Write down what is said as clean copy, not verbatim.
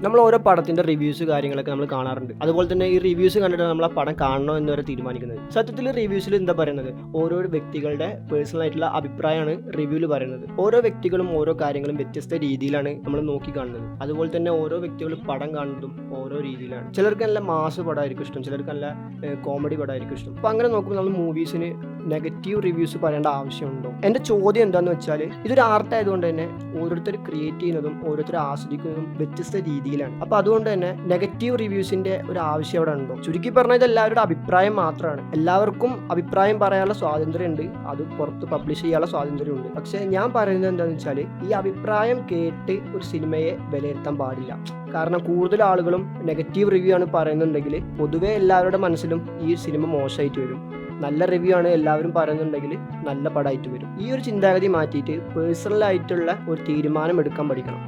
നമ്മൾ ഓരോ പടത്തിൻ്റെ റിവ്യൂസ് കാര്യങ്ങളൊക്കെ നമ്മൾ കാണാറുണ്ട്. അതുപോലെ തന്നെ ഈ റിവ്യൂസ് കണ്ടിട്ട് നമ്മൾ ആ പടം കാണണോ എന്ന് വരെ തീരുമാനിക്കുന്നത്. സത്യത്തിൽ റിവ്യൂസിൽ എന്താ പറയുന്നത്, ഓരോ വ്യക്തികളുടെ പേഴ്സണൽ ആയിട്ടുള്ള അഭിപ്രായമാണ് റിവ്യൂവിൽ പറയുന്നത്. ഓരോ വ്യക്തികളും ഓരോ കാര്യങ്ങളും വ്യത്യസ്ത രീതിയിലാണ് നമ്മൾ നോക്കി കാണുന്നത്. അതുപോലെ തന്നെ ഓരോ വ്യക്തികളും പടം കാണുന്നതും ഓരോ രീതിയിലാണ്. ചിലർക്ക് നല്ല മാസ് പടമായിരിക്കും ഇഷ്ടം, ചിലർക്ക് നല്ല കോമഡി പടമായിരിക്കും ഇഷ്ടം. അപ്പോൾ അങ്ങനെ നോക്കുമ്പോൾ നമ്മൾ മൂവീസിന് നെഗറ്റീവ് റിവ്യൂസ് പറയേണ്ട ആവശ്യമുണ്ടോ? എൻ്റെ ചോദ്യം എന്താണെന്ന് വെച്ചാൽ, ഇതൊരു ആർട്ട് ആയതുകൊണ്ട് തന്നെ ഓരോരുത്തർ ക്രിയേറ്റ് ചെയ്യുന്നതും ഓരോരുത്തർ ആസ്വദിക്കുന്നതും വ്യത്യസ്ത രീതിയിലാണ്. അപ്പോൾ അതുകൊണ്ട് തന്നെ നെഗറ്റീവ് റിവ്യൂസിൻ്റെ ഒരു ആവശ്യം അവിടെ ഉണ്ടോ? ചുരുക്കി പറഞ്ഞാൽ ഇത് എല്ലാവരുടെ അഭിപ്രായം മാത്രമാണ്. എല്ലാവർക്കും അഭിപ്രായം പറയാനുള്ള സ്വാതന്ത്ര്യമുണ്ട്, അത് പുറത്ത് പബ്ലിഷ് ചെയ്യാനുള്ള സ്വാതന്ത്ര്യമുണ്ട്. പക്ഷേ ഞാൻ പറയുന്നത് എന്താണെന്ന് വെച്ചാൽ, ഈ അഭിപ്രായം കേട്ട് ഒരു സിനിമയെ വിലയിരുത്താൻ പാടില്ല. കാരണം കൂടുതൽ ആളുകളും നെഗറ്റീവ് റിവ്യൂ ആണ് പറയുന്നുണ്ടെങ്കിൽ പൊതുവേ എല്ലാവരുടെ മനസ്സിലും ഈ സിനിമ മോശമായിട്ട് വരും. നല്ല റിവ്യൂ ആണ് എല്ലാവരും പറയുന്നുണ്ടെങ്കിൽ നല്ല പടമായിട്ട് വരും. ഈ ഒരു ചിന്താഗതി മാറ്റിയിട്ട് പേഴ്സണലായിട്ടുള്ള ഒരു തീരുമാനം എടുക്കാൻ പഠിക്കണം.